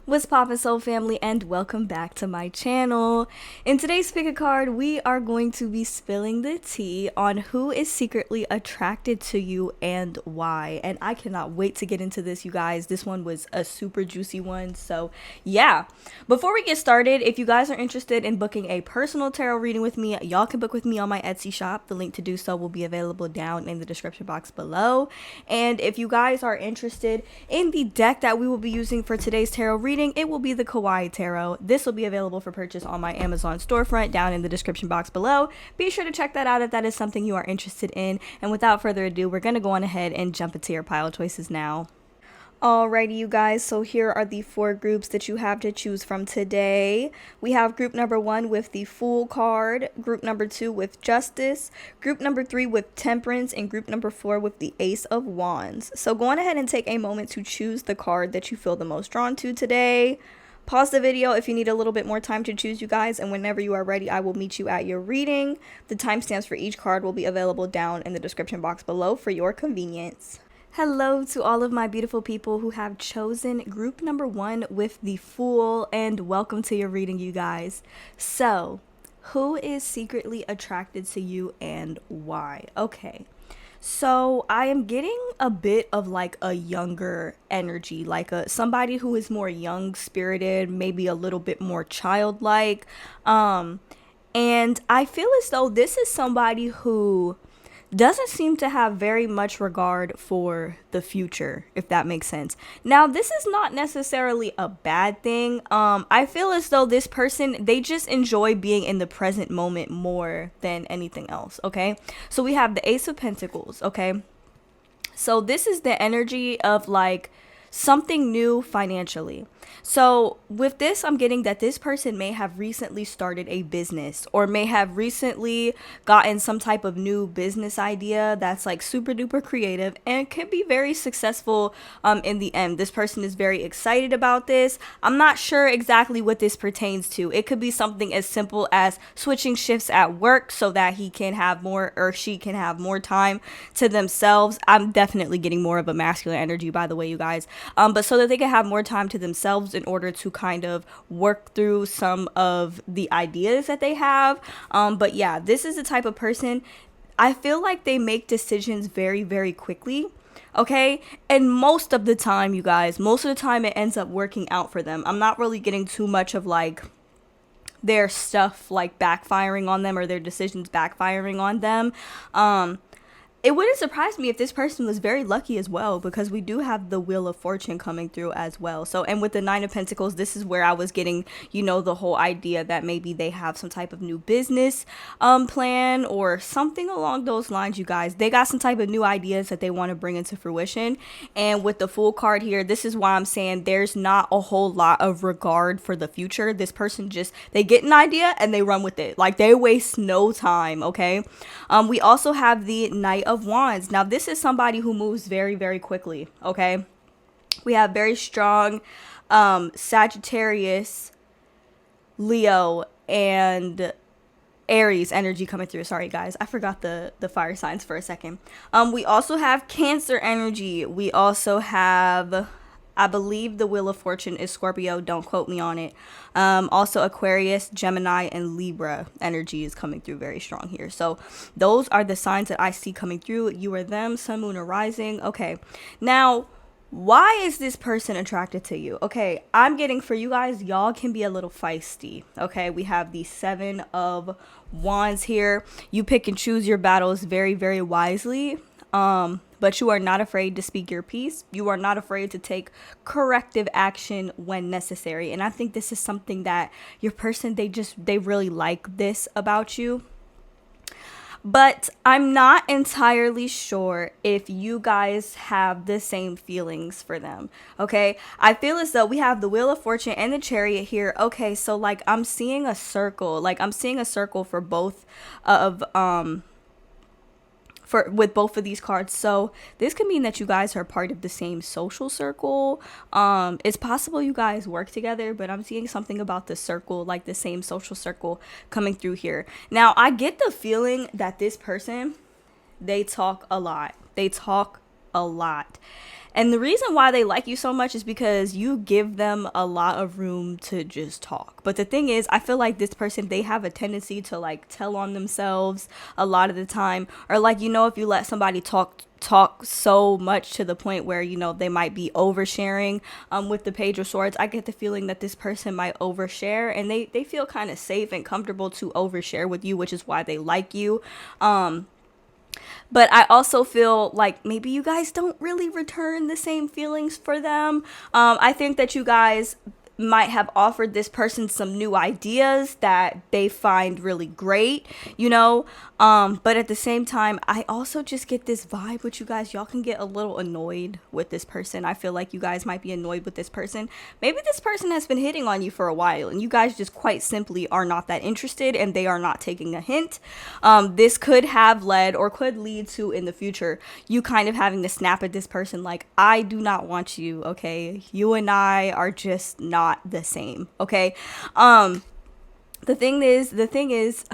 What's poppin', soul family, and welcome back to my channel. In today's pick a card, we are going to be spilling the tea on who is secretly attracted to you and why. And I cannot wait to get into this, you guys. This one was a super juicy one. So yeah, before we get started, if you guys are interested in booking a personal tarot reading with me, y'all can book with me on my Etsy shop. The link to do so will be available down in the description box below. And if you guys are interested in the deck that we will be using for today's tarot reading, it will be the Kawaii Tarot. This will be available for purchase on my Amazon storefront down in the description box below. Be sure to check that out if that is something you are interested in. And without further ado, we're going to go on ahead and jump into your pile choices now. Alrighty, you guys, so here are the 4 groups that you have to choose from today. We have group number 1 with the Fool card, group number 2 with Justice, group number 3 with Temperance, and group number 4 with the Ace of Wands. So go on ahead and take a moment to choose the card that you feel the most drawn to today. Pause the video if you need a little bit more time to choose, you guys, and whenever you are ready, I will meet you at your reading. The timestamps for each card will be available down in the description box below for your convenience. Hello to all of my beautiful people who have chosen group number 1 with the Fool, and welcome to your reading, you guys. So, who is secretly attracted to you and why? Okay, so I am getting a bit of like a younger energy, like somebody who is more young spirited, maybe a little bit more childlike. And I feel as though this is somebody who doesn't seem to have very much regard for the future, if that makes sense. Now, this is not necessarily a bad thing. I feel as though this person, they just enjoy being in the present moment more than anything else, okay? So we have the Ace of Pentacles, okay? So this is the energy of like something new financially. So with this, I'm getting that this person may have recently started a business or may have recently gotten some type of new business idea that's like super duper creative and could be very successful in the end. This person is very excited about this. I'm not sure exactly what this pertains to. It could be something as simple as switching shifts at work so that he can have more or she can have more time to themselves. I'm definitely getting more of a masculine energy, by the way, you guys. But so that they can have more time to themselves in order to kind of work through some of the ideas that they have. But yeah, this is the type of person, I feel like they make decisions very, very quickly. Okay. And most of the time, you guys, most of the time it ends up working out for them. I'm not really getting too much of like their stuff like backfiring on them or their decisions backfiring on them. It wouldn't surprise me if this person was very lucky as well, because we do have the Wheel of Fortune coming through as well. So, and with the 9 of Pentacles, this is where I was getting, you know, the whole idea that maybe they have some type of new business plan or something along those lines, you guys. They got some type of new ideas that they want to bring into fruition. And with the Fool card here, this is why I'm saying there's not a whole lot of regard for the future. This person just, they get an idea and they run with it. Like they waste no time, okay? We also have the Knight of Wands. Now this is somebody who moves very, very quickly, okay? We have very strong Sagittarius, Leo, and Aries energy coming through. Sorry guys, I forgot the fire signs for a second. We also have Cancer energy. We also have, I believe the Wheel of Fortune is Scorpio. Don't quote me on it. Also Aquarius, Gemini, and Libra energy is coming through very strong here. So those are the signs that I see coming through. You are them, sun, moon, or rising. Okay. Now, why is this person attracted to you? Okay, I'm getting for you guys, y'all can be a little feisty. Okay, we have the 7 of Wands here. You pick and choose your battles very, very wisely. But you are not afraid to speak your piece. You are not afraid to take corrective action when necessary. And I think this is something that your person, they really like this about you. But I'm not entirely sure if you guys have the same feelings for them. Okay, I feel as though we have the Wheel of Fortune and the Chariot here. Okay, so like I'm seeing a circle. Like I'm seeing a circle for both of with both of these cards. So this could mean that you guys are part of the same social circle. It's possible you guys work together, but I'm seeing something about the circle, like the same social circle coming through here. Now I get the feeling that this person, they talk a lot. And the reason why they like you so much is because you give them a lot of room to just talk. But the thing is, I feel like this person, they have a tendency to like tell on themselves a lot of the time. Or like, if you let somebody talk so much to the point where, they might be oversharing with the Page of Swords. I get the feeling that this person might overshare, and they feel kind of safe and comfortable to overshare with you, which is why they like you. But I also feel like maybe you guys don't really return the same feelings for them. I think that you guys might have offered this person some new ideas that they find really great, but at the same time, I also just get this vibe with you guys. Y'all can get a little annoyed with this person. I feel like you guys might be annoyed with this person. Maybe this person has been hitting on you for a while and you guys just quite simply are not that interested and they are not taking a hint. This could have led or could lead to, in the future, you kind of having to snap at this person like, I do not want you, okay? You and I are just not the same, okay? The thing is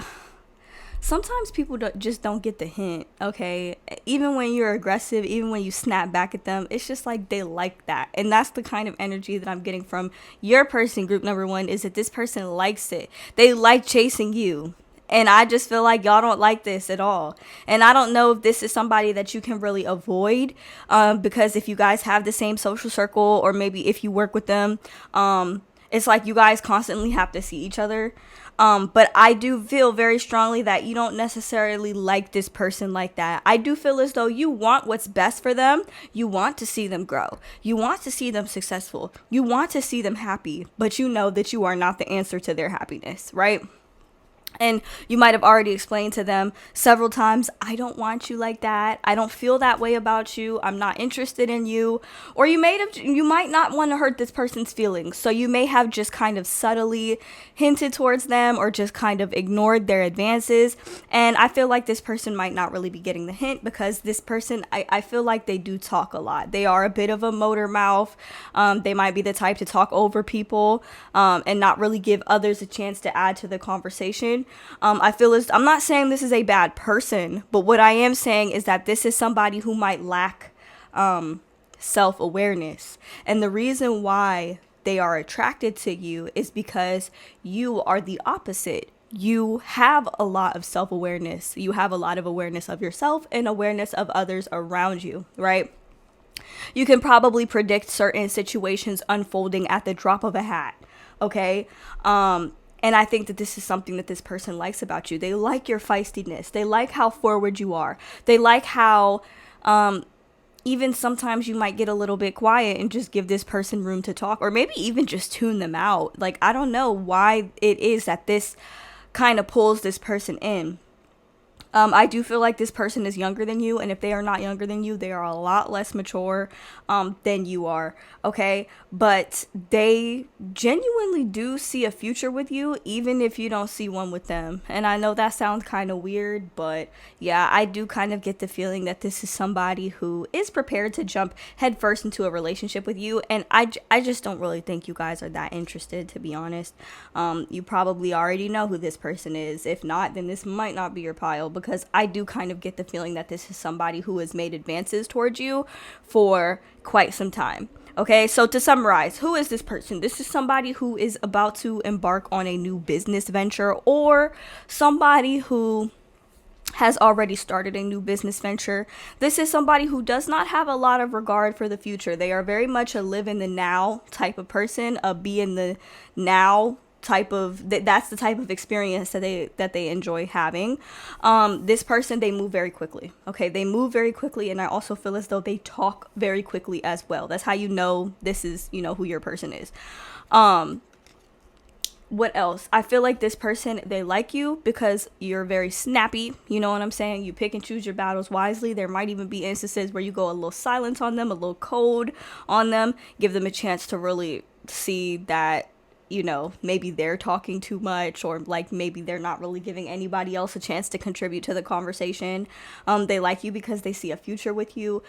sometimes people just don't get the hint, okay? Even when you're aggressive, even when you snap back at them, it's just like they like that. And that's the kind of energy that I'm getting from your person, group number 1, is that this person likes it. They like chasing you. And I just feel like y'all don't like this at all. And I don't know if this is somebody that you can really avoid, because if you guys have the same social circle, or maybe if you work with them, it's like you guys constantly have to see each other. But I do feel very strongly that you don't necessarily like this person like that. I do feel as though you want what's best for them. You want to see them grow. You want to see them successful. You want to see them happy, but you know that you are not the answer to their happiness, right? And you might have already explained to them several times, I don't want you like that. I don't feel that way about you. I'm not interested in you. Or you might not want to hurt this person's feelings. So you may have just kind of subtly hinted towards them or just kind of ignored their advances. And I feel like this person might not really be getting the hint, because this person, I feel like they do talk a lot. They are a bit of a motor mouth. They might be the type to talk over people and not really give others a chance to add to the conversation. I'm not saying this is a bad person, but what I am saying is that this is somebody who might lack self-awareness. And the reason why they are attracted to you is because you are the opposite. You have a lot of self-awareness. You have a lot of awareness of yourself and awareness of others around you, right? You can probably predict certain situations unfolding at the drop of a hat, okay? And I think that this is something that this person likes about you. They like your feistiness. They like how forward you are. They like how even sometimes you might get a little bit quiet and just give this person room to talk, or maybe even just tune them out. Like, I don't know why it is that this kind of pulls this person in. I do feel like this person is younger than you, and if they are not younger than you, they are a lot less mature than you are, okay? But they genuinely do see a future with you, even if you don't see one with them. And I know that sounds kind of weird, but yeah, I do kind of get the feeling that this is somebody who is prepared to jump headfirst into a relationship with you, and I just don't really think you guys are that interested, to be honest. You probably already know who this person is. If not, then this might not be your pile, because I do kind of get the feeling that this is somebody who has made advances towards you for quite some time. Okay, so to summarize, who is this person? This is somebody who is about to embark on a new business venture, or somebody who has already started a new business venture. This is somebody who does not have a lot of regard for the future. They are very much a live in the now type of person, a be in the now type of, that's the type of experience that they enjoy having. This person, they move very quickly. Okay, they move very quickly, and I also feel as though they talk very quickly as well. That's how you know this is, who your person is. What else? I feel like this person, they like you because you're very snappy. You know what I'm saying? You pick and choose your battles wisely. There might even be instances where you go a little silent on them, a little cold on them, give them a chance to really see that, maybe they're talking too much, or like maybe they're not really giving anybody else a chance to contribute to the conversation. They like you because they see a future with you.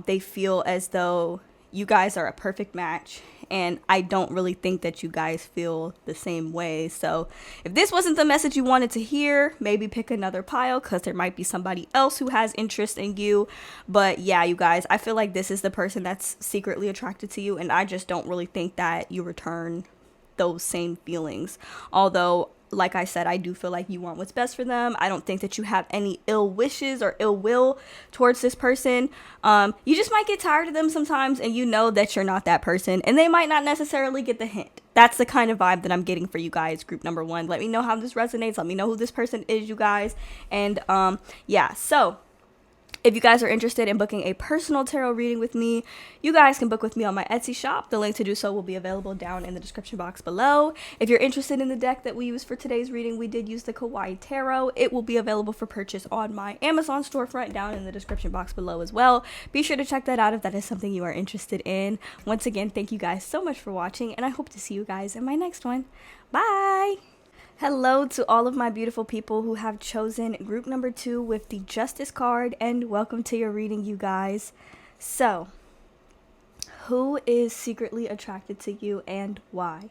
They feel as though you guys are a perfect match, and I don't really think that you guys feel the same way. So if this wasn't the message you wanted to hear, maybe pick another pile, because there might be somebody else who has interest in you. But yeah, you guys, I feel like this is the person that's secretly attracted to you, and I just don't really think that you return those same feelings. Although, like I said, I do feel like you want what's best for them. I don't think that you have any ill wishes or ill will towards this person. You just might get tired of them sometimes, and you know that you're not that person, and they might not necessarily get the hint. That's the kind of vibe that I'm getting for you guys, group number 1. Let me know how this resonates. Let me know who this person is, you guys. And yeah, so if you guys are interested in booking a personal tarot reading with me, you guys can book with me on my Etsy shop. The link to do so will be available down in the description box below. If you're interested in the deck that we used for today's reading, we did use the Kawaii Tarot. It will be available for purchase on my Amazon storefront down in the description box below as well. Be sure to check that out if that is something you are interested in. Once again, thank you guys so much for watching, and I hope to see you guys in my next one. Bye! Hello to all of my beautiful people who have chosen group number 2 with the Justice card, and welcome to your reading, you guys. So, who is secretly attracted to you and why?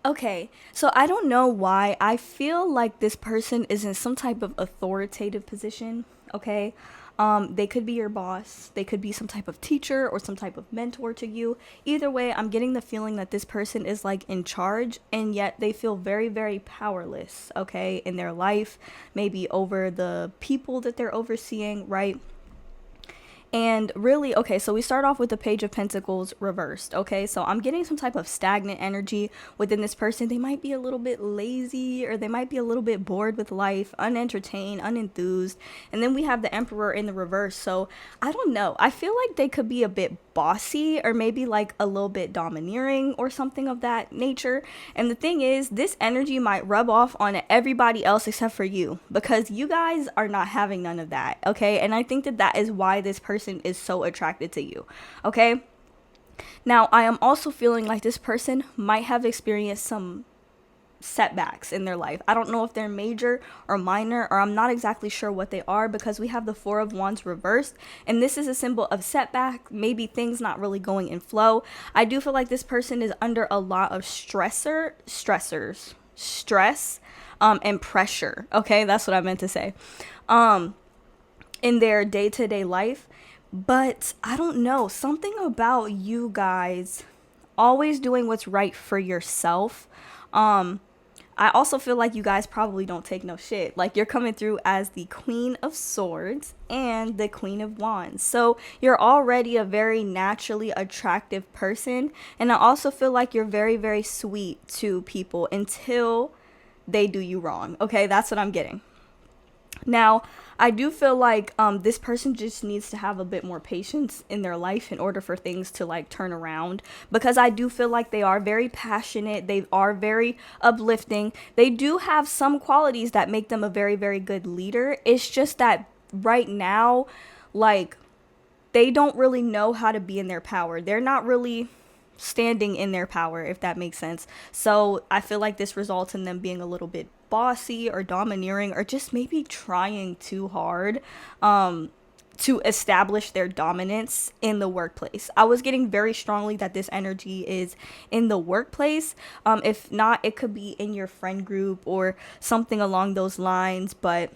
Okay, so I don't know why. I feel like this person is in some type of authoritative position, okay? They could be your boss, they could be some type of teacher or some type of mentor to you. Either way, I'm getting the feeling that this person is like in charge, and yet they feel very, very powerless, okay, in their life, maybe over the people that they're overseeing, right? And really, okay, so we start off with the Page of Pentacles reversed, okay? So I'm getting some type of stagnant energy within this person. They might be a little bit lazy, or they might be a little bit bored with life, unentertained, unenthused. And then we have the Emperor in the reverse. So I don't know. I feel like they could be a bit bossy, or maybe like a little bit domineering or something of that nature. And the thing is, this energy might rub off on everybody else except for you, because you guys are not having none of that, okay? And I think that that is why this person is so attracted to you, okay? Now, I am also feeling like this person might have experienced some setbacks in their life. I don't know if they're major or minor, or I'm not exactly sure what they are, because we have the Four of Wands reversed, and this is a symbol of setback, maybe things not really going in flow. I do feel like this person is under a lot of stress, and pressure, okay? That's what I meant to say, in their day-to-day life. But I don't know, something about you guys always doing what's right for yourself. I also feel like you guys probably don't take no shit. Like, you're coming through as the Queen of Swords and the Queen of Wands. So you're already a very naturally attractive person. And I also feel like you're very, very sweet to people until they do you wrong. Okay, that's what I'm getting. Now, I do feel like this person just needs to have a bit more patience in their life in order for things to like turn around, because I do feel like they are very passionate. They are very uplifting. They do have some qualities that make them a very, very good leader. It's just that right now, like, they don't really know how to be in their power. They're not really standing in their power, if that makes sense. So I feel like this results in them being a little bit bossy or domineering, or just maybe trying too hard to establish their dominance in the workplace. I was getting very strongly that this energy is in the workplace. If not, it could be in your friend group or something along those lines. But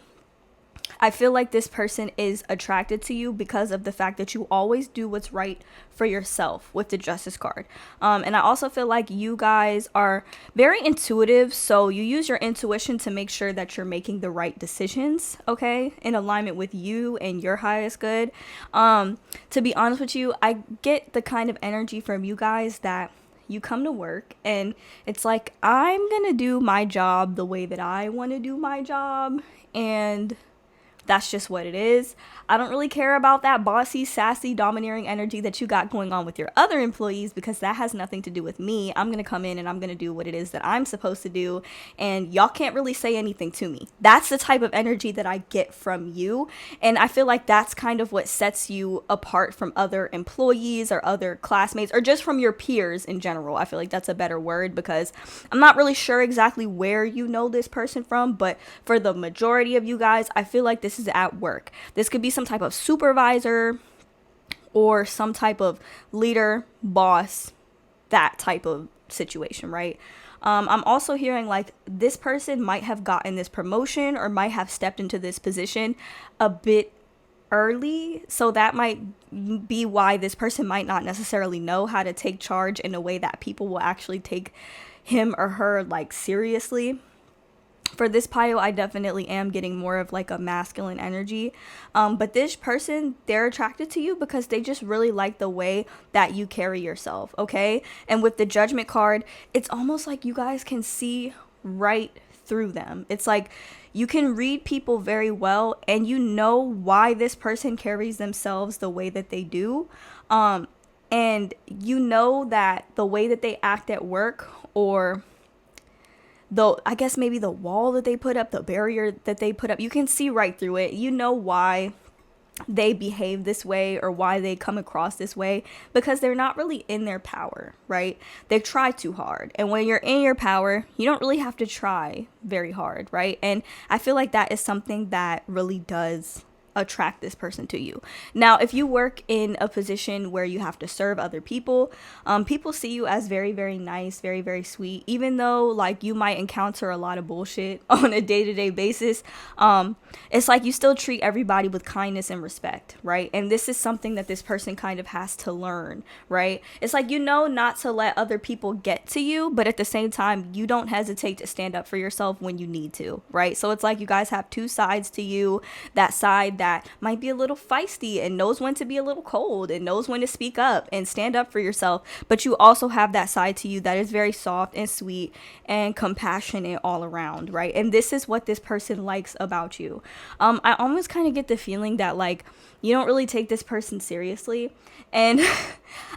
I feel like this person is attracted to you because of the fact that you always do what's right for yourself with the Justice card. And I also feel like you guys are very intuitive, so you use your intuition to make sure that you're making the right decisions, okay, in alignment with you and your highest good. To be honest with you, I get the kind of energy from you guys that you come to work and it's like, I'm gonna do my job the way that I want to do my job, and that's just what it is. I don't really care about that bossy, sassy, domineering energy that you got going on with your other employees, because that has nothing to do with me. I'm going to come in and I'm going to do what it is that I'm supposed to do, and y'all can't really say anything to me. That's the type of energy that I get from you, and I feel like that's kind of what sets you apart from other employees or other classmates, or just from your peers in general. I feel like that's a better word, because I'm not really sure exactly where you know this person from, but for the majority of you guys, I feel like this is at work. This could be some type of supervisor, or some type of leader, boss, that type of situation, right? I'm also hearing like this person might have gotten this promotion or might have stepped into this position a bit early. So that might be why this person might not necessarily know how to take charge in a way that people will actually take him or her like seriously. For this pile, I definitely am getting more of like a masculine energy. But this person, they're attracted to you because they just really like the way that you carry yourself, okay? And with the Judgment card, it's almost like you guys can see right through them. It's like you can read people very well and you know why this person carries themselves the way that they do. And you know that the way that they act at work, or though I guess maybe the wall that they put up, the barrier that they put up, you can see right through it. You know why they behave this way or why they come across this way, because they're not really in their power, right? They try too hard. And when you're in your power, you don't really have to try very hard, right? And I feel like that is something that really does attract this person to you. Now, if you work in a position where you have to serve other people, people see you as very, very nice, very, very sweet, even though like you might encounter a lot of bullshit on a day-to-day basis. It's like you still treat everybody with kindness and respect, right? And this is something that this person kind of has to learn, right? It's like, you know, not to let other people get to you, but at the same time, you don't hesitate to stand up for yourself when you need to, right? So it's like you guys have two sides to you. That side that might be a little feisty and knows when to be a little cold and knows when to speak up and stand up for yourself. But you also have that side to you that is very soft and sweet and compassionate all around, right? And this is what this person likes about you. I almost kind of get the feeling that like you don't really take this person seriously. And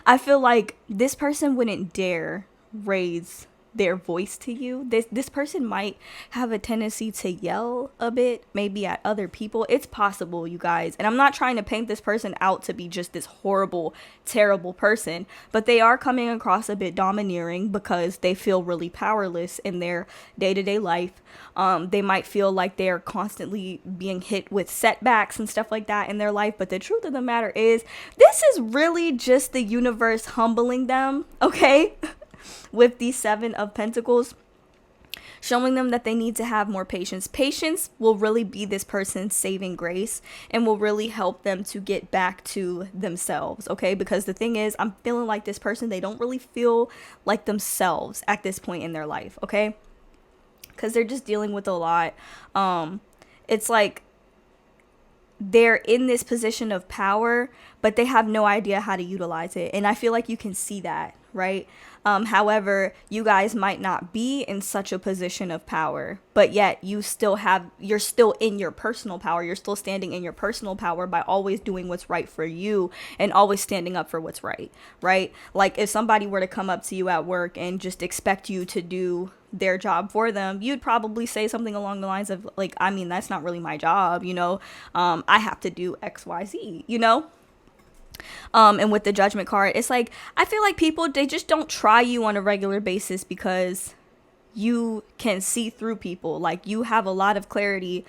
I feel like this person wouldn't dare raise their voice to you. This person might have a tendency to yell a bit, maybe at other people. It's possible, you guys. And I'm not trying to paint this person out to be just this horrible, terrible person, but they are coming across a bit domineering because they feel really powerless in their day-to-day life. They might feel like they're constantly being hit with setbacks and stuff like that in their life. But the truth of the matter is, this is really just the universe humbling them, okay? With the Seven of Pentacles, showing them that they need to have more patience. Patience will really be this person's saving grace and will really help them to get back to themselves, okay? Because the thing is, I'm feeling like this person, they don't really feel like themselves at this point in their life, okay? Because they're just dealing with a lot. It's like they're in this position of power, but they have no idea how to utilize it. And I feel like you can see that, right? However, you guys might not be in such a position of power, but yet you're still in your personal power. You're still standing in your personal power by always doing what's right for you and always standing up for what's right, right? Like if somebody were to come up to you at work and just expect you to do their job for them, you'd probably say something along the lines of like, I mean, that's not really my job, you know? I have to do XYZ, you know? And with the Judgment card, it's like, I feel like people, they just don't try you on a regular basis because you can see through people. Like you have a lot of clarity,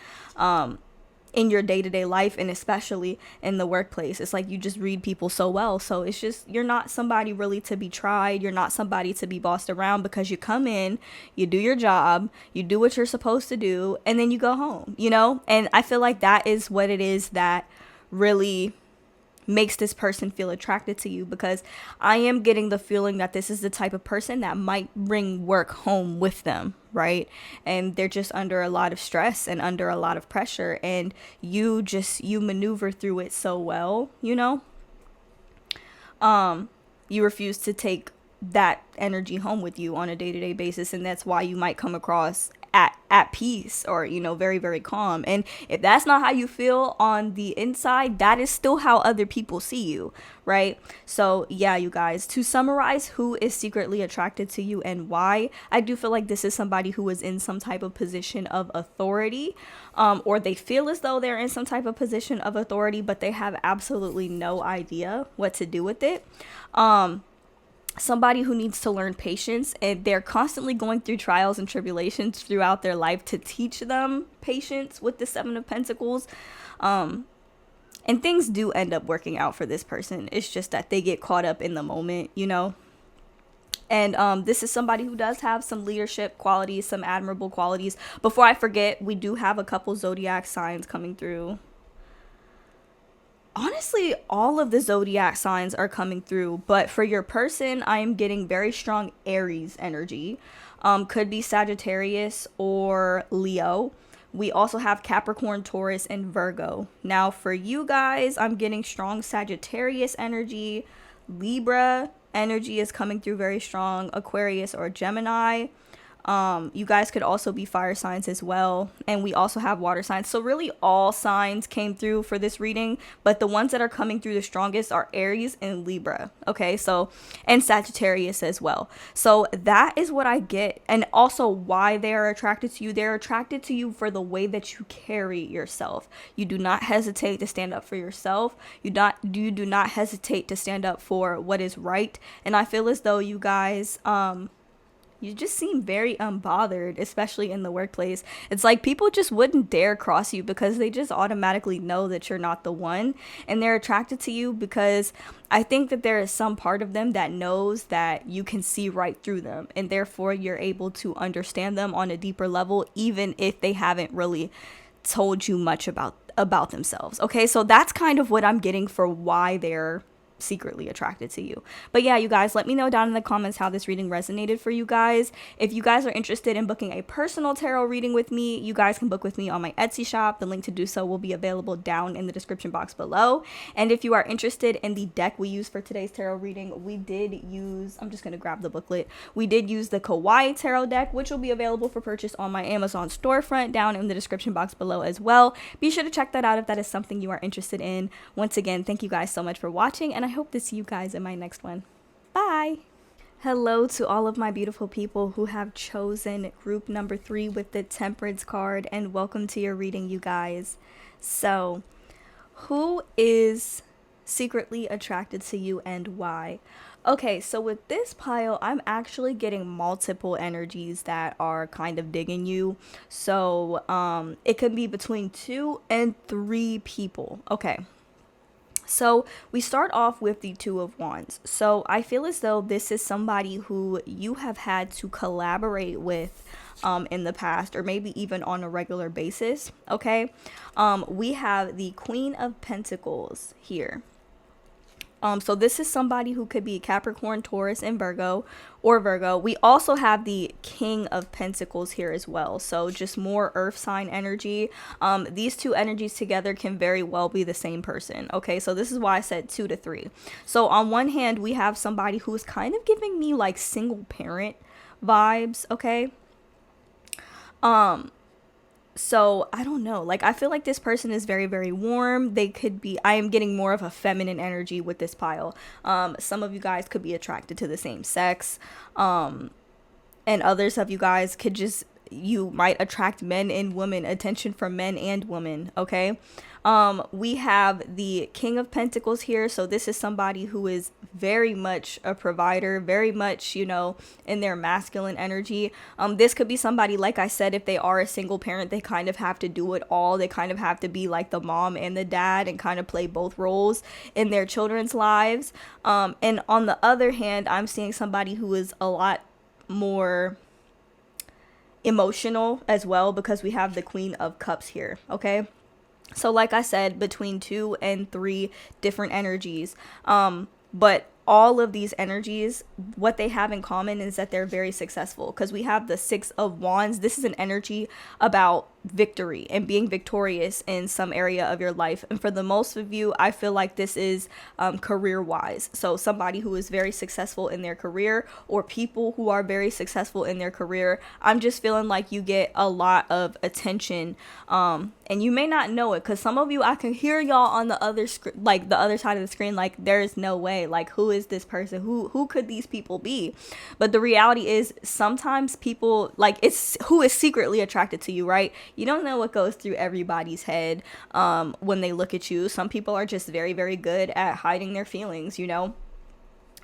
in your day-to-day life and especially in the workplace. It's like you just read people so well. So it's just, you're not somebody really to be tried. You're not somebody to be bossed around because you come in, you do your job, you do what you're supposed to do, and then you go home, you know? And I feel like that is what it is that really makes this person feel attracted to you, because I am getting the feeling that this is the type of person that might bring work home with them, right? And they're just under a lot of stress and under a lot of pressure, and you maneuver through it so well, you know? You refuse to take that energy home with you on a day-to-day basis, and that's why you might come across at peace or, you know, very, very calm. And if that's not how you feel on the inside, that is still how other people see you, right? So yeah, you guys, to summarize who is secretly attracted to you and why, I do feel like this is somebody who is in some type of position of authority, or they feel as though they're in some type of position of authority, but they have absolutely no idea what to do with it. Somebody who needs to learn patience, and they're constantly going through trials and tribulations throughout their life to teach them patience with the Seven of Pentacles. And things do end up working out for this person. It's just that they get caught up in the moment, you know? And this is somebody who does have some leadership qualities, some admirable qualities. Before I forget, we do have a couple zodiac signs coming through. Honestly, all of the zodiac signs are coming through, but for your person, I am getting very strong Aries energy. Could be Sagittarius or Leo. We also have Capricorn, Taurus, and Virgo. Now, for you guys, I'm getting strong Sagittarius energy. Libra energy is coming through very strong. Aquarius or Gemini. You guys could also be fire signs as well, and we also have water signs. So really all signs came through for this reading, but the ones that are coming through the strongest are Aries and Libra. Okay, so, and Sagittarius as well. So that is what I get, and also why they are attracted to you. They're attracted to you for the way that you carry yourself. You do not hesitate to stand up for yourself. You do not hesitate to stand up for what is right. And I feel as though you guys you just seem very unbothered, especially in the workplace. It's like people just wouldn't dare cross you because they just automatically know that you're not the one. And they're attracted to you because I think that there is some part of them that knows that you can see right through them. And therefore, you're able to understand them on a deeper level, even if they haven't really told you much about themselves. Okay, so that's kind of what I'm getting for why they're secretly attracted to you. But yeah, you guys, let me know down in the comments how this reading resonated for you guys. If you guys are interested in booking a personal tarot reading with me, you guys can book with me on my Etsy shop. The link to do so will be available down in the description box below. And if you are interested in the deck we used for today's tarot reading, we did use, I'm just going to grab the booklet. We did use the Kawaii Tarot deck, which will be available for purchase on my Amazon storefront down in the description box below as well. Be sure to check that out if that is something you are interested in. Once again, thank you guys so much for watching, and I hope to see you guys in my next one. Bye! Hello to all of my beautiful people who have chosen group number 3 with the Temperance card, and welcome to your reading, you guys. So, who is secretly attracted to you and why? Okay, so with this pile, I'm actually getting multiple energies that are kind of digging you. So, it could be between 2 and 3 people. Okay. So we start off with the Two of Wands. So I feel as though this is somebody who you have had to collaborate with in the past, or maybe even on a regular basis. Okay. We have the Queen of Pentacles here. So this is somebody who could be Capricorn, Taurus, and Virgo, or Virgo. We also have the King of Pentacles here as well. So just more earth sign energy. These two energies together can very well be the same person. Okay, so this is why I said 2 to 3. So on one hand, we have somebody who's kind of giving me like single parent vibes. Okay. So I don't know, like I feel like this person is very, very warm. They could be, I am getting more of a feminine energy with this pile. Some of you guys could be attracted to the same sex, and others of you guys could just, you might attract men and women, attention from men and women. Okay. We have the King of Pentacles here. So this is somebody who is very much a provider, very much, you know, in their masculine energy. This could be somebody, like I said, if they are a single parent, they kind of have to do it all. They kind of have to be like the mom and the dad and kind of play both roles in their children's lives. And on the other hand, I'm seeing somebody who is a lot more emotional as well, because we have the Queen of Cups here. Okay. So like I said, between 2 and 3 different energies. But all of these energies, what they have in common is that they're very successful, because we have the 6 of Wands. This is an energy about victory and being victorious in some area of your life. And for the most of you, I feel like this is career wise. So somebody who is very successful in their career, or people who are very successful in their career. I'm just feeling like you get a lot of attention, and you may not know it, because some of you, I can hear y'all on the other like the other side of the screen, like there's no way, like who is this person, who could these people be? But the reality is sometimes people, like, it's who is secretly attracted to you, right? You don't know what goes through everybody's head when they look at you. Some people are just very, very good at hiding their feelings, you know?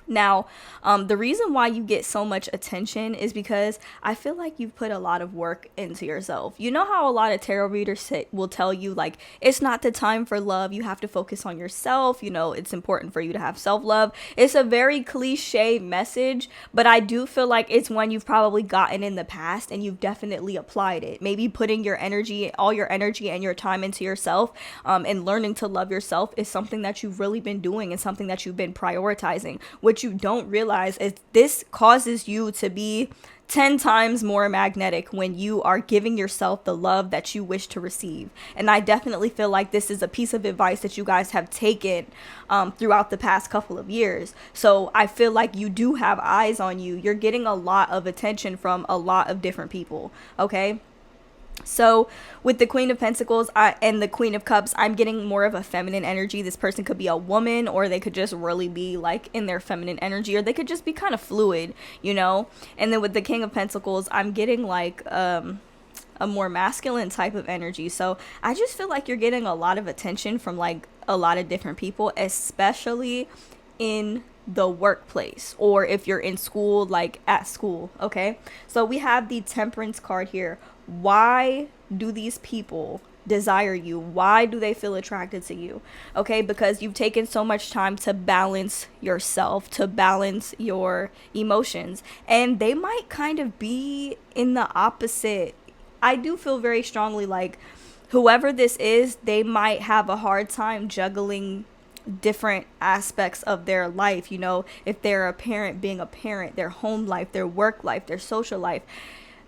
Now, the reason why you get so much attention is because I feel like you've put a lot of work into yourself. You know how a lot of tarot readers will tell you, like, it's not the time for love. You have to focus on yourself. You know, it's important for you to have self-love. It's a very cliche message, but I do feel like it's one you've probably gotten in the past and you've definitely applied it. Maybe putting your energy, all your energy and your time into yourself, and learning to love yourself is something that you've really been doing and something that you've been prioritizing, which you don't realize is this causes you to be 10 times more magnetic when you are giving yourself the love that you wish to receive. And I definitely feel like this is a piece of advice that you guys have taken throughout the past couple of years. So I feel like you do have eyes on you. You're getting a lot of attention from a lot of different people, okay? So with the Queen of Pentacles and the Queen of Cups, I'm getting more of a feminine energy. This person could be a woman, or they could just really be like in their feminine energy, or they could just be kind of fluid, you know. And then with the King of Pentacles, I'm getting like a more masculine type of energy. So I just feel like you're getting a lot of attention from like a lot of different people, especially in the workplace, or if you're in school, like at school, okay? So we have the Temperance card here. Why do these people desire you? Why do they feel attracted to you? Okay, because you've taken so much time to balance yourself, to balance your emotions, and they might kind of be in the opposite. I do feel very strongly like whoever this is, they might have a hard time juggling different aspects of their life. You know, if they're a parent, being a parent, their home life, their work life, their social life,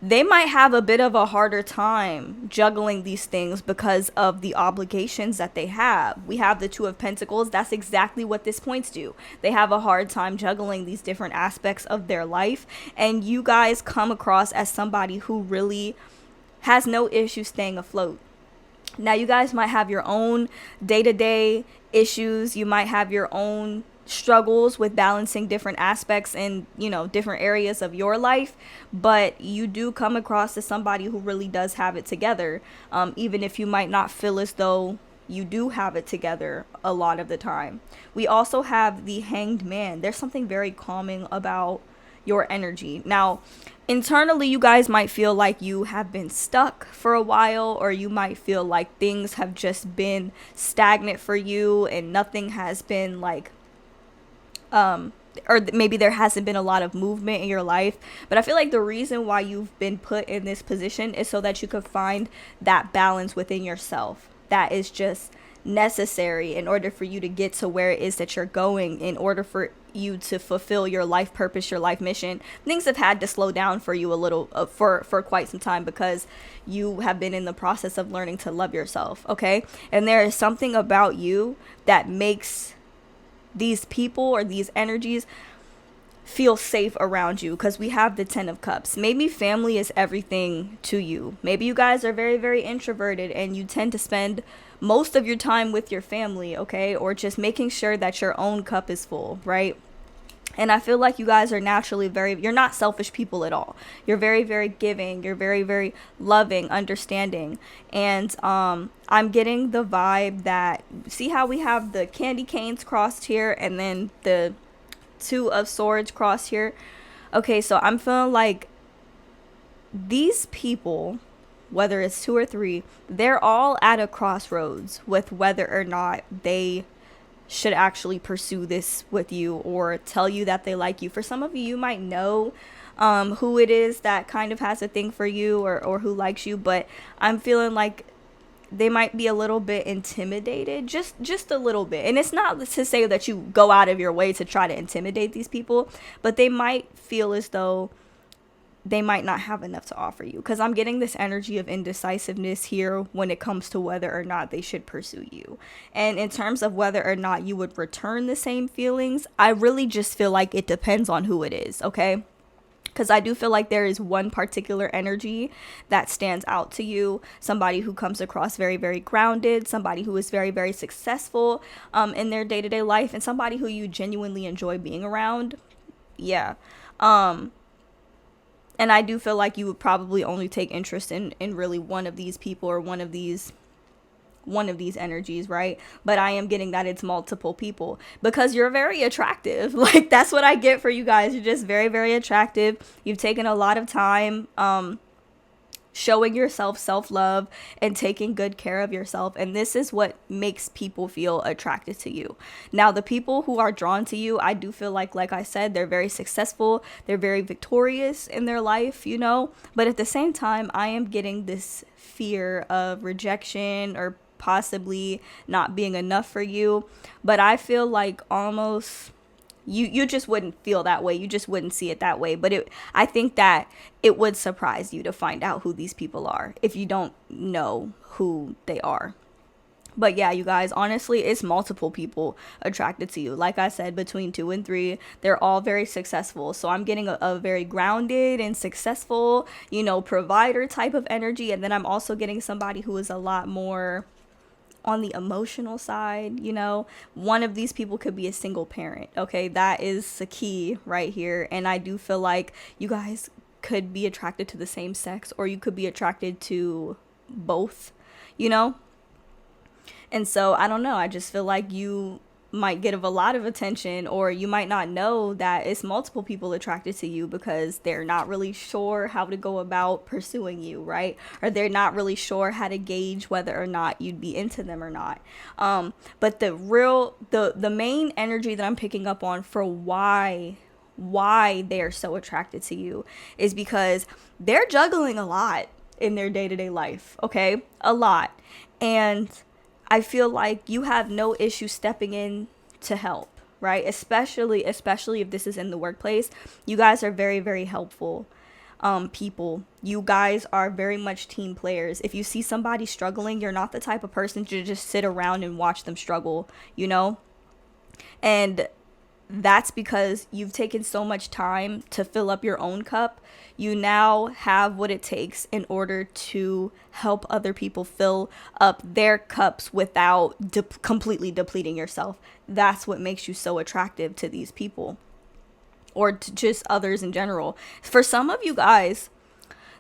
they might have a bit of a harder time juggling these things because of the obligations that they have. We have the Two of Pentacles. That's exactly what this points to. They have a hard time juggling these different aspects of their life. And you guys come across as somebody who really has no issue staying afloat. Now, you guys might have your own day-to-day issues. You might have your own struggles with balancing different aspects in, you know, different areas of your life, but you do come across as somebody who really does have it together, even if you might not feel as though you do have it together a lot of the time. We also have the Hanged Man. There's something very calming about your energy. Now, internally, you guys might feel like you have been stuck for a while, or you might feel like things have just been stagnant for you and nothing has been like or maybe there hasn't been a lot of movement in your life. But I feel like the reason why you've been put in this position is so that you could find that balance within yourself that is just necessary in order for you to get to where it is that you're going, in order for you to fulfill your life purpose, your life mission. Things have had to slow down for you a little for quite some time, because you have been in the process of learning to love yourself, okay? And there is something about you that makes these people or these energies feel safe around you, because we have the Ten of Cups. Maybe family is everything to you. Maybe you guys are very, very introverted and you tend to spend most of your time with your family, okay? Or just making sure that your own cup is full, right? And I feel like you guys are naturally you're not selfish people at all. You're very, very giving. You're very, very loving, understanding. And I'm getting the vibe that, see how we have the candy canes crossed here and then the Two of Swords crossed here? Okay, so I'm feeling like these people, whether it's two or three, they're all at a crossroads with whether or not they should actually pursue this with you or tell you that they like you. For some of you, you might know who it is that kind of has a thing for you, or who likes you, but I'm feeling like they might be a little bit intimidated, just a little bit. And it's not to say that you go out of your way to try to intimidate these people, but they might feel as though they might not have enough to offer you, because I'm getting this energy of indecisiveness here when it comes to whether or not they should pursue you. And in terms of whether or not you would return the same feelings, I really just feel like it depends on who it is, okay? Because I do feel like there is one particular energy that stands out to you. Somebody who comes across very, very grounded. Somebody who is very, very successful in their day-to-day life. And somebody who you genuinely enjoy being around. Yeah. And I do feel like you would probably only take interest in really one of these people, or one of these one of these energies, right? But I am getting that it's multiple people because you're very attractive. Like, that's what I get for you guys. You're just very, very attractive. You've taken a lot of time showing yourself self-love and taking good care of yourself, and this is what makes people feel attracted to you. Now, the people who are drawn to you, I do feel like I said, they're very successful, they're very victorious in their life, you know, but at the same time, I am getting this fear of rejection or possibly not being enough for you. But I feel like almost you just wouldn't feel that way. You just wouldn't see it that way. But I think that it would surprise you to find out who these people are if you don't know who they are. But yeah, you guys, honestly, it's multiple people attracted to you. Like I said, between 2 and 3, they're all very successful. So I'm getting a very grounded and successful, you know, provider type of energy. And then I'm also getting somebody who is a lot more on the emotional side. You know, one of these people could be a single parent. Okay, that is the key right here. And I do feel like you guys could be attracted to the same sex, or you could be attracted to both, you know. And so I don't know, I just feel like you might get a lot of attention, or you might not know that it's multiple people attracted to you because they're not really sure how to go about pursuing you, right? Or they're not really sure how to gauge whether or not you'd be into them or not. But the main energy that I'm picking up on for why they're so attracted to you is because they're juggling a lot in their day-to-day life, okay? A lot. And I feel like you have no issue stepping in to help, right? Especially if this is in the workplace. You guys are very, very helpful people. You guys are very much team players. If you see somebody struggling, you're not the type of person to just sit around and watch them struggle, you know? And that's because you've taken so much time to fill up your own cup. You now have what it takes in order to help other people fill up their cups without completely depleting yourself. That's what makes you so attractive to these people, or to just others in general. For some of you guys,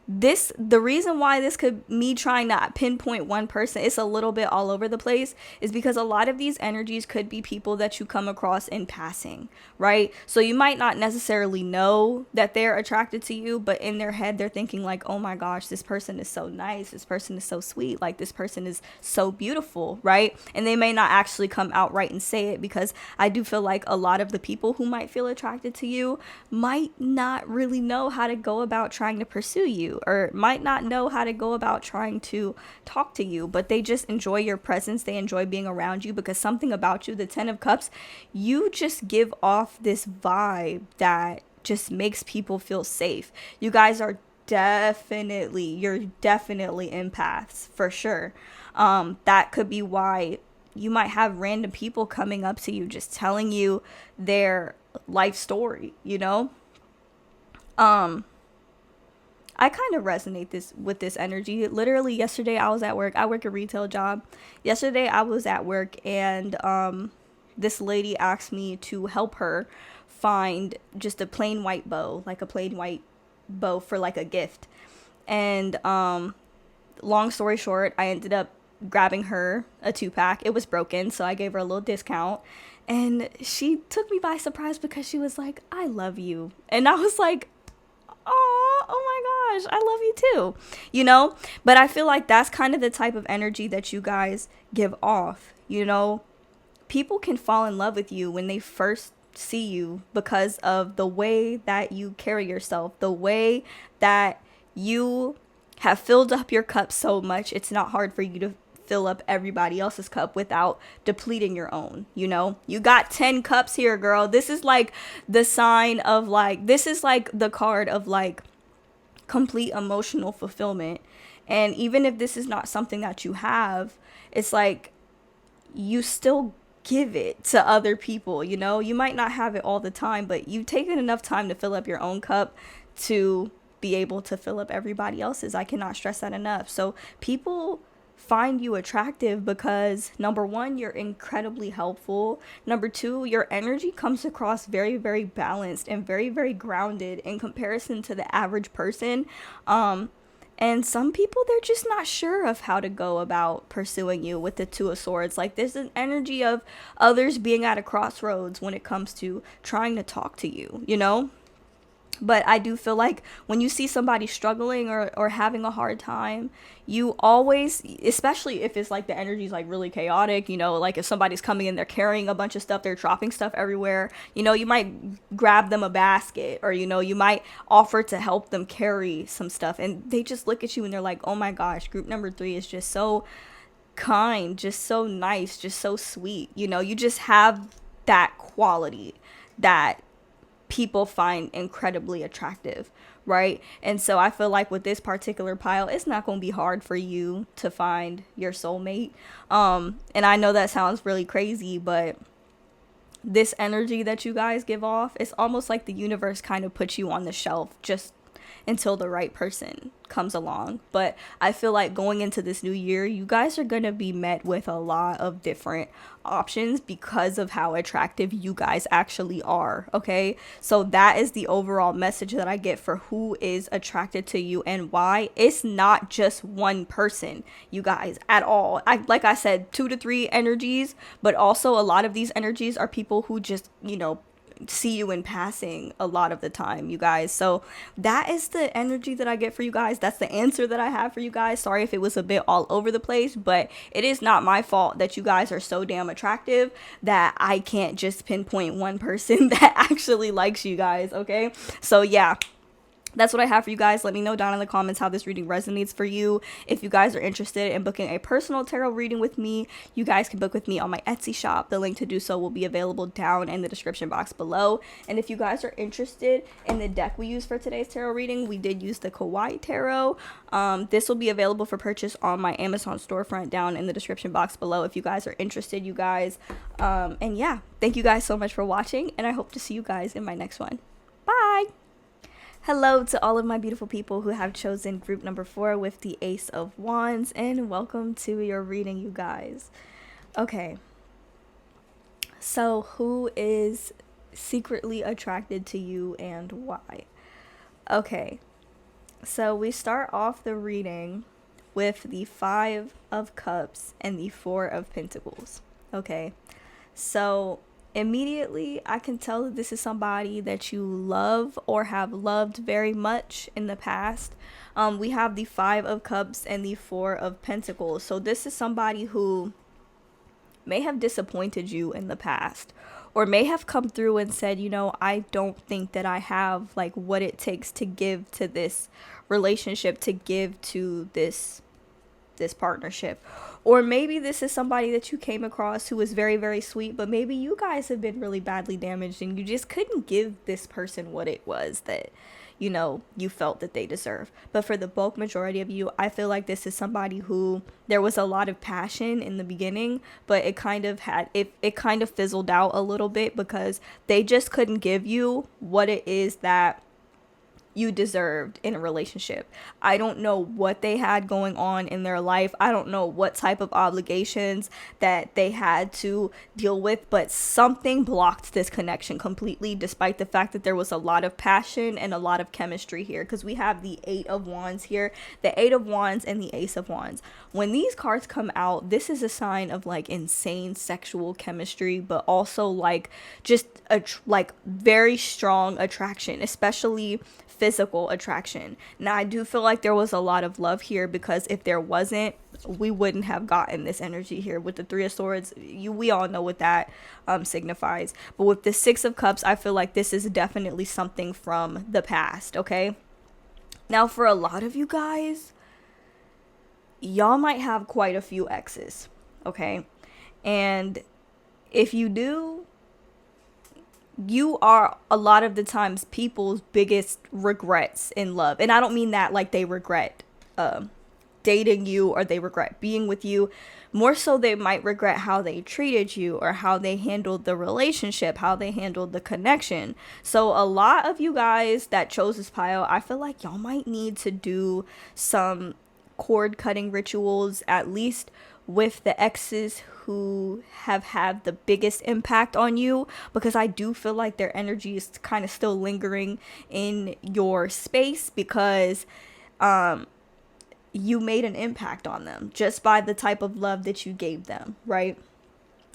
the reason why this could me trying to pinpoint one person, it's a little bit all over the place, is because a lot of these energies could be people that you come across in passing, right? So you might not necessarily know that they're attracted to you, but in their head they're thinking like, oh my gosh, this person is so nice, this person is so sweet, like this person is so beautiful, right? And they may not actually come outright and say it, because I do feel like a lot of the people who might feel attracted to you might not really know how to go about trying to pursue you, or might not know how to go about trying to talk to you, but they just enjoy your presence. They enjoy being around you because something about you, the 10 of Cups, you just give off this vibe that just makes people feel safe. You guys are definitely empaths for sure. That could be why you might have random people coming up to you just telling you their life story, you know? I kind of resonate with this energy. Literally yesterday I was at work. I work a retail job. Yesterday I was at work, and this lady asked me to help her find just a plain white bow, like a plain white bow for like a gift. And long story short, I ended up grabbing her a 2-pack. It was broken, so I gave her a little discount. And she took me by surprise because she was like, "I love you." And I was like, oh my gosh, I love you too, you know? But I feel like that's kind of the type of energy that you guys give off, you know? People can fall in love with you when they first see you because of the way that you carry yourself, the way that you have filled up your cup so much it's not hard for you to fill up everybody else's cup without depleting your own, you know? You got 10 cups here, girl. This is like the sign of like, this is like the card of like complete emotional fulfillment. And even if this is not something that you have, it's like you still give it to other people, you know? You might not have it all the time, but you've taken enough time to fill up your own cup to be able to fill up everybody else's. I cannot stress that enough. So people find you attractive because, number one, you're incredibly helpful. Number two, your energy comes across very, very balanced and very, very grounded in comparison to the average person. And some people, they're just not sure of how to go about pursuing you with the Two of Swords. Like, there's an energy of others being at a crossroads when it comes to trying to talk to you, you know? But I do feel like when you see somebody struggling or having a hard time, you always, especially if it's like the energy's like really chaotic, you know, like if somebody's coming in, they're carrying a bunch of stuff, they're dropping stuff everywhere, you know, you might grab them a basket, or, you know, you might offer to help them carry some stuff. And they just look at you and they're like, oh my gosh, group number 3 is just so kind, just so nice, just so sweet. You know, you just have that quality that people find incredibly attractive, right? And so I feel like with this particular pile, it's not going to be hard for you to find your soulmate. And I know that sounds really crazy, but this energy that you guys give off, it's almost like the universe kind of puts you on the shelf just until the right person comes along. But I feel like going into this new year, you guys are going to be met with a lot of different options because of how attractive you guys actually are, okay? So that is the overall message that I get for who is attracted to you and why. It's not just one person, you guys, at all. Like I said, 2 to 3 energies, but also a lot of these energies are people who just, you know, see you in passing a lot of the time, you guys. So that is the energy that I get for you guys. That's the answer that I have for you guys. Sorry if it was a bit all over the place, but it is not my fault that you guys are so damn attractive that I can't just pinpoint one person that actually likes you guys, okay? So yeah, that's what I have for you guys. Let me know down in the comments how this reading resonates for you. If you guys are interested in booking a personal tarot reading with me, you guys can book with me on my Etsy shop. The link to do so will be available down in the description box below. And if you guys are interested in the deck we used for today's tarot reading, we did use the Kawaii Tarot. This will be available for purchase on my Amazon storefront down in the description box below if you guys are interested, you guys. And yeah, thank you guys so much for watching, and I hope to see you guys in my next one. Bye! Hello to all of my beautiful people who have chosen group number 4 with the Ace of Wands, and welcome to your reading, you guys. Okay, so who is secretly attracted to you and why? Okay, so we start off the reading with the 5 of Cups and the 4 of Pentacles. Okay, so immediately I can tell that this is somebody that you love or have loved very much in the past. We have the 5 of Cups and the 4 of Pentacles. So this is somebody who may have disappointed you in the past, or may have come through and said, you know, I don't think that I have like what it takes to give to this relationship, to give to this partnership. Or maybe this is somebody that you came across who was very, very sweet, but maybe you guys have been really badly damaged and you just couldn't give this person what it was that, you know, you felt that they deserve. But for the bulk majority of you, I feel like this is somebody who there was a lot of passion in the beginning, but it kind of fizzled out a little bit because they just couldn't give you what it is that you deserved in a relationship. I don't know what they had going on in their life. I don't know what type of obligations that they had to deal with, but something blocked this connection completely, despite the fact that there was a lot of passion and a lot of chemistry here, because we have the 8 of Wands here, the 8 of Wands and the Ace of Wands. When these cards come out, this is a sign of like insane sexual chemistry, but also like just like very strong attraction, especially physical attraction. Now, I do feel like there was a lot of love here, because if there wasn't, we wouldn't have gotten this energy here with the 3 of Swords. We all know what that signifies. But with the 6 of Cups, I feel like this is definitely something from the past, okay? Now, for a lot of you guys, y'all might have quite a few exes, okay? And if you do, you are a lot of the times people's biggest regrets in love. And I don't mean that like they regret dating you or they regret being with you. More so, they might regret how they treated you or how they handled the relationship, how they handled the connection. So a lot of you guys that chose this pile, I feel like y'all might need to do some cord cutting rituals, at least with the exes who have had the biggest impact on you, because I do feel like their energy is kind of still lingering in your space, because you made an impact on them just by the type of love that you gave them, right?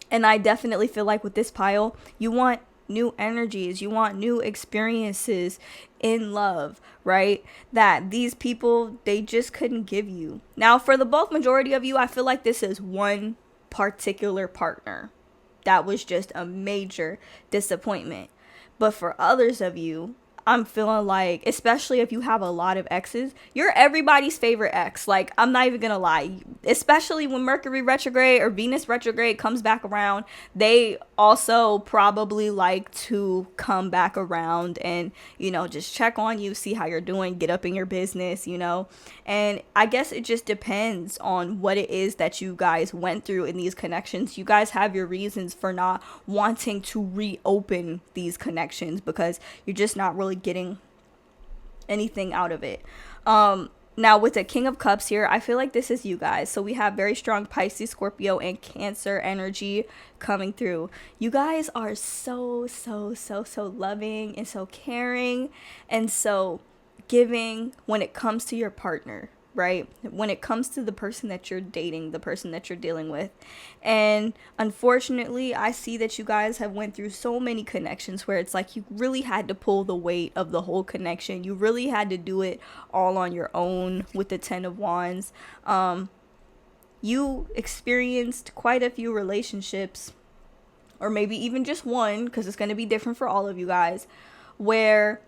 And I definitely feel like with this pile, you want new energies, you want new experiences in love, right? That these people, they just couldn't give you. Now, for the bulk majority of you, I feel like this is one particular partner that was just a major disappointment. But for others of you, I'm feeling like, especially if you have a lot of exes, you're everybody's favorite ex. Like, I'm not even gonna lie. Especially when Mercury retrograde or Venus retrograde comes back around, they also probably like to come back around and, you know, just check on you, see how you're doing, get up in your business, you know. And I guess it just depends on what it is that you guys went through in these connections. You guys have your reasons for not wanting to reopen these connections because you're just not really getting anything out of it. Now with the King of Cups here, I feel like this is you guys. So we have very strong Pisces, Scorpio, and Cancer energy coming through. You guys are so loving and so caring and so giving when it comes to your partner, right? When it comes to the person that you're dating, the person that you're dealing with. And unfortunately, I see that you guys have went through so many connections where it's like you really had to pull the weight of the whole connection. You really had to do it all on your own with the 10 of Wands. You experienced quite a few relationships, or maybe even just one, because it's going to be different for all of you guys, where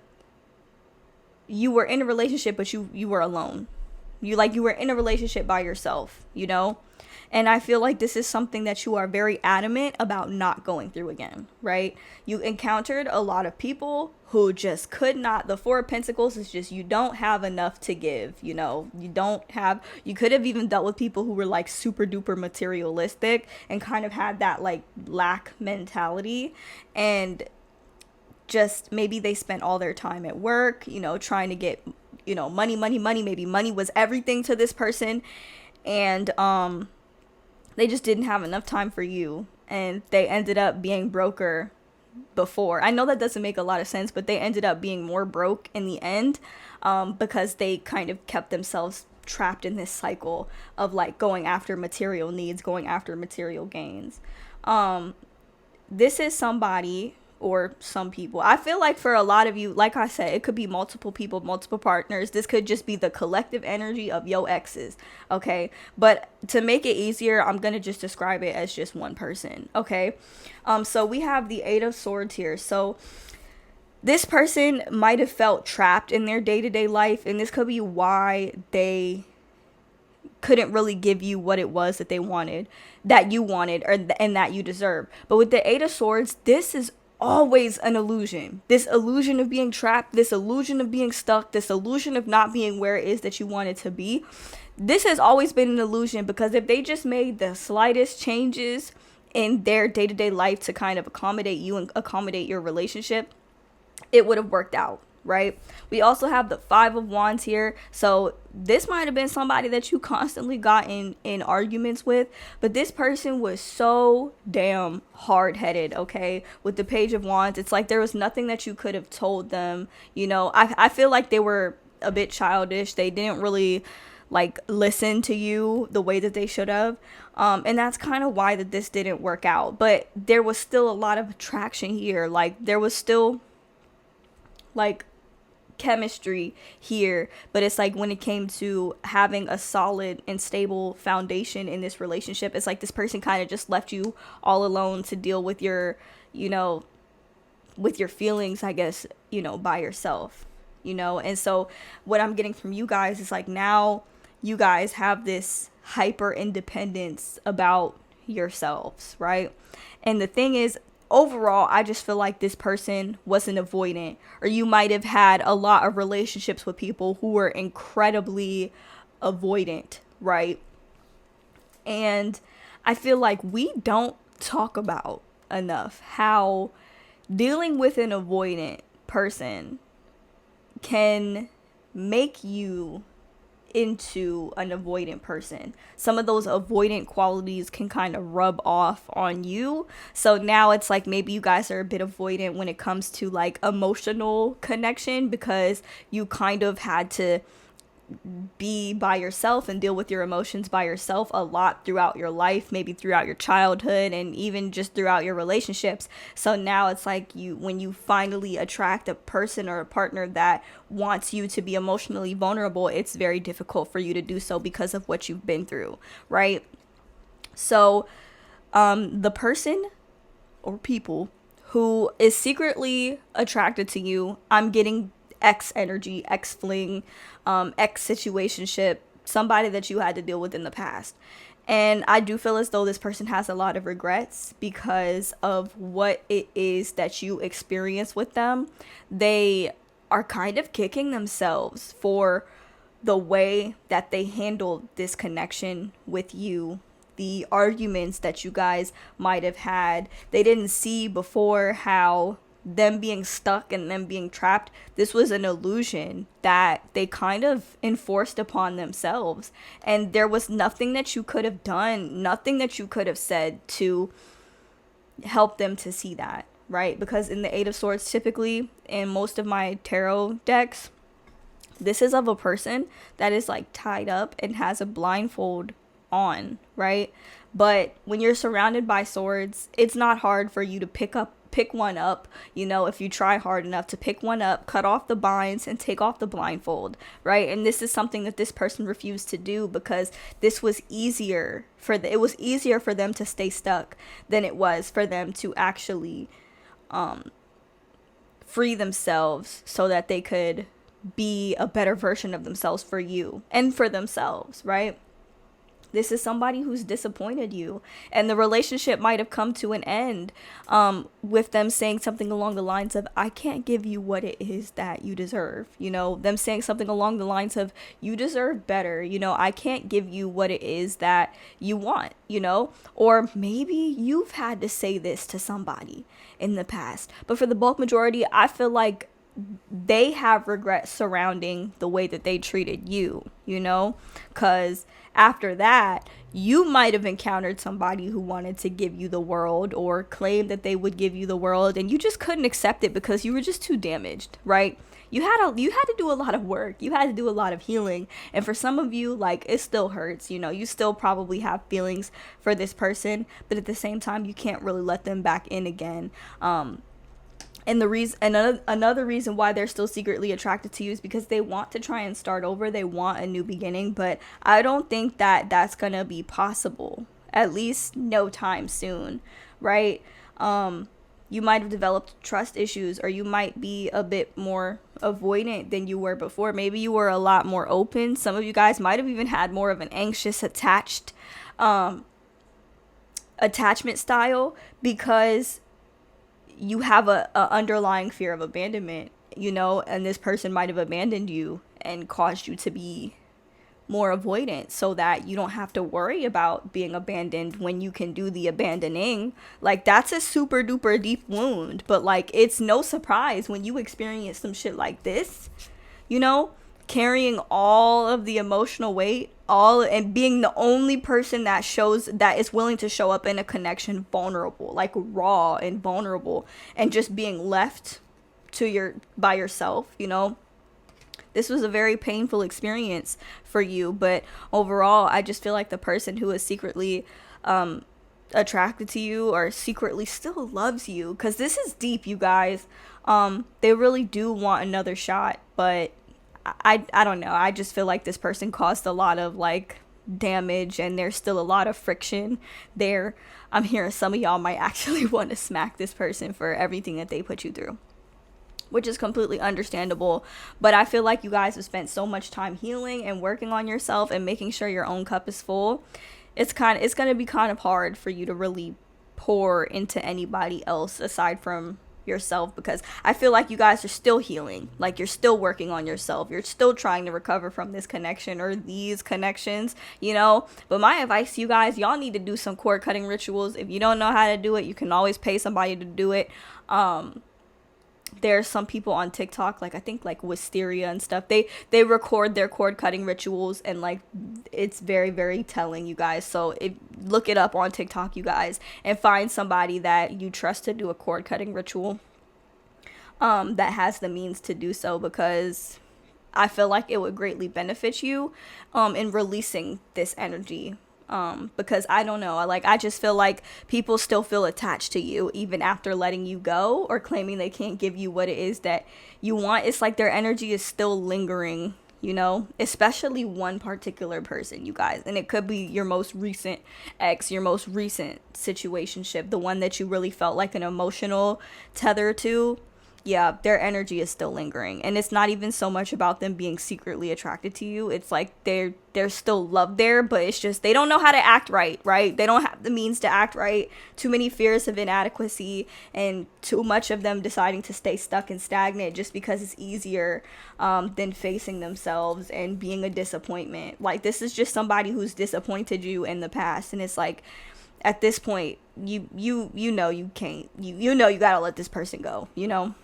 you were in a relationship, but you were alone. You were in a relationship by yourself, you know? And I feel like this is something that you are very adamant about not going through again, right? You encountered a lot of people who just could not. The Four of Pentacles is just, you don't have enough to give, you know? You could have even dealt with people who were like super duper materialistic and kind of had that like lack mentality, and just maybe they spent all their time at work, you know, trying to get, you know, money. Maybe money was everything to this person, and they just didn't have enough time for you, and they ended up being broker before. I know that doesn't make a lot of sense, but they ended up being more broke in the end, because they kind of kept themselves trapped in this cycle of like going after material needs, going after material gains. This is somebody, or some people. I feel like for a lot of you, like I said, it could be multiple people, multiple partners. This could just be the collective energy of your exes, okay? But to make it easier, I'm gonna just describe it as just one person, okay? So we have the Eight of Swords here. So this person might have felt trapped in their day-to-day life, and this could be why they couldn't really give you what it was that they wanted, that you wanted, and that you deserve. But with the Eight of Swords, this is always an illusion. This illusion of being trapped, this illusion of being stuck, this illusion of not being where it is that you wanted to be. This has always been an illusion, because if they just made the slightest changes in their day-to-day life to kind of accommodate you and accommodate your relationship, it would have worked out, right? We also have the Five of Wands here. So this might have been somebody that you constantly got in arguments with, but this person was so damn hard-headed, okay? With the Page of Wands, it's like there was nothing that you could have told them, you know? I feel like they were a bit childish. They didn't really like listen to you the way that they should have, and that's kind of why that this didn't work out. But there was still a lot of attraction here. Like there was still like chemistry here, but it's like when it came to having a solid and stable foundation in this relationship, it's like this person kind of just left you all alone to deal with your, you know, with your feelings, I guess, you know, by yourself, you know. And so what I'm getting from you guys is like, now you guys have this hyper independence about yourselves, right? And the thing is, overall, I just feel like this person wasn't avoidant, or you might have had a lot of relationships with people who were incredibly avoidant, right? And I feel like we don't talk about enough how dealing with an avoidant person can make you into an avoidant person. Some of those avoidant qualities can kind of rub off on you. So now it's like maybe you guys are a bit avoidant when it comes to like emotional connection, because you kind of had to be by yourself and deal with your emotions by yourself a lot throughout your life, maybe throughout your childhood and even just throughout your relationships. So now it's like when you finally attract a person or a partner that wants you to be emotionally vulnerable, it's very difficult for you to do so because of what you've been through, right? So the person or people who is secretly attracted to you, I'm getting X energy, X fling, X situationship, somebody that you had to deal with in the past. And I do feel as though this person has a lot of regrets because of what it is that you experience with them. They are kind of kicking themselves for the way that they handled this connection with you, the arguments that you guys might have had. They didn't see before how them being stuck and them being trapped, this was an illusion that they kind of enforced upon themselves. And there was nothing that you could have done, nothing that you could have said to help them to see that, right? Because in the Eight of Swords, typically, in most of my tarot decks, this is of a person that is like tied up and has a blindfold on, right? But when you're surrounded by swords, it's not hard for you to pick one up, if you try hard enough to pick one up, cut off the binds and take off the blindfold, right? And this is something that this person refused to do because this was easier it was easier for them to stay stuck than it was for them to actually free themselves so that they could be a better version of themselves for you and for themselves, right? This is somebody who's disappointed you, and the relationship might have come to an end with them saying something along the lines of, I can't give you what it is that you deserve. Them saying something along the lines of, you deserve better. I can't give you what it is that you want, or maybe you've had to say this to somebody in the past. But for the bulk majority, I feel like they have regrets surrounding the way that they treated you, because after that, you might have encountered somebody who wanted to give you the world or claimed that they would give you the world, and you just couldn't accept it because you were just too damaged, right? You had to do a lot of work. You had to do a lot of healing. And for some of you, like, it still hurts, you still probably have feelings for this person, but at the same time, you can't really let them back in again. And another reason why they're still secretly attracted to you is because they want to try and start over. They want a new beginning, but I don't think that that's going to be possible, at least no time soon, right? You might have developed trust issues, or you might be a bit more avoidant than you were before. Maybe you were a lot more open. Some of you guys might have even had more of an anxious, attached attachment style because you have a underlying fear of abandonment, and this person might have abandoned you and caused you to be more avoidant so that you don't have to worry about being abandoned when you can do the abandoning. Like, that's a super duper deep wound, but like, it's no surprise when you experience some shit like this, carrying all of the emotional weight, and being the only person that is willing to show up in a connection vulnerable, like raw and vulnerable, and just being left by yourself. This was a very painful experience for you, but overall, I just feel like the person who is secretly attracted to you or secretly still loves you, because this is deep, you guys. They really do want another shot, but I don't know. I just feel like this person caused a lot of like damage, and there's still a lot of friction there. I'm hearing some of y'all might actually want to smack this person for everything that they put you through, which is completely understandable. But I feel like you guys have spent so much time healing and working on yourself and making sure your own cup is full. It's going to be kind of hard for you to really pour into anybody else aside from yourself, because I feel like you guys are still healing. Like, you're still working on yourself. You're still trying to recover from this connection or these connections, But my advice to you guys, y'all need to do some cord cutting rituals. If you don't know how to do it, you can always pay somebody to do it. There's some people on TikTok, like I think like Wisteria and stuff, they record their cord cutting rituals, and like it's very, very telling, you guys. So look it up on TikTok, you guys, and find somebody that you trust to do a cord cutting ritual that has the means to do so, because I feel like it would greatly benefit you in releasing this energy. Because I don't know, I just feel like people still feel attached to you even after letting you go or claiming they can't give you what it is that you want. It's like their energy is still lingering, you know, especially one particular person, you guys. And it could be your most recent ex, your most recent situationship, the one that you really felt like an emotional tether to. Yeah, their energy is still lingering, and it's not even so much about them being secretly attracted to you. It's like there's still love there, but it's just they don't know how to act right. They don't have the means to act right. Too many fears of inadequacy, and too much of them deciding to stay stuck and stagnant just because it's easier than facing themselves and being a disappointment. Like, this is just somebody who's disappointed you in the past, and it's like, at this point, you know you can't, you know you gotta let this person go, you know.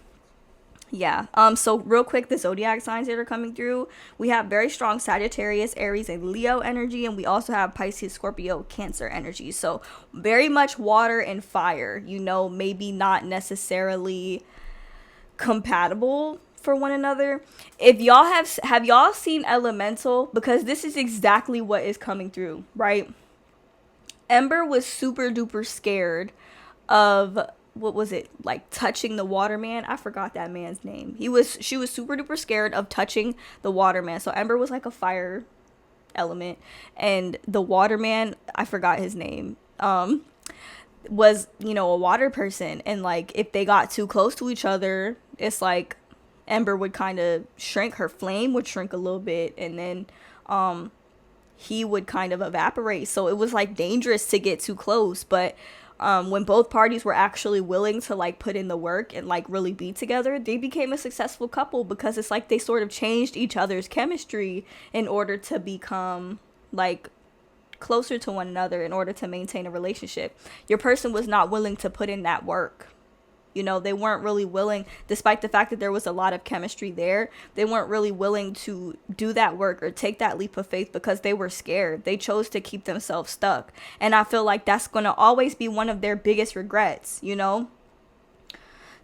Yeah. So real quick, the zodiac signs that are coming through, we have very strong Sagittarius, Aries, and Leo energy, and we also have Pisces, Scorpio, Cancer energy. So very much water and fire, you know, maybe not necessarily compatible for one another. If y'all have y'all seen Elemental? Because this is exactly what is coming through, right? Ember was super duper scared of, what was it, like touching the waterman? I forgot that man's name. She was super duper scared of touching the waterman. So Ember was like a fire element, and the waterman, I forgot his name, was, you know, a water person. And like, if they got too close to each other, it's like Ember would kind of shrink, her flame would shrink a little bit, and then he would kind of evaporate. So it was like dangerous to get too close. But when both parties were actually willing to like put in the work and like really be together, they became a successful couple, because it's like they sort of changed each other's chemistry in order to become like closer to one another, in order to maintain a relationship. Your person was not willing to put in that work. You know, they weren't really willing, despite the fact that there was a lot of chemistry there, they weren't really willing to do that work or take that leap of faith because they were scared. They chose to keep themselves stuck. And I feel like that's going to always be one of their biggest regrets, you know?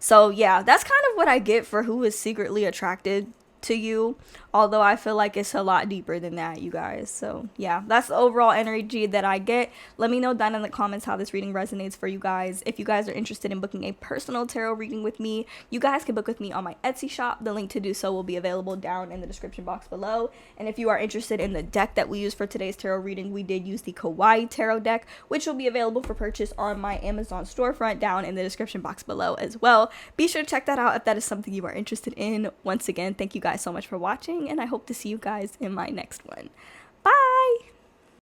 So yeah, that's kind of what I get for who is secretly attracted to you, although I feel like it's a lot deeper than that, you guys. So yeah, that's the overall energy that I get. Let me know down in the comments how this reading resonates for you guys. If you guys are interested in booking a personal tarot reading with me, you guys can book with me on my Etsy shop. The link to do so will be available down in the description box below. And if you are interested in the deck that we use for today's tarot reading, we did use the Kawaii tarot deck, which will be available for purchase on my Amazon storefront down in the description box below as well. Be sure to check that out if that is something you are interested in. Once again, thank you guys so much for watching, and I hope to see you guys in my next one.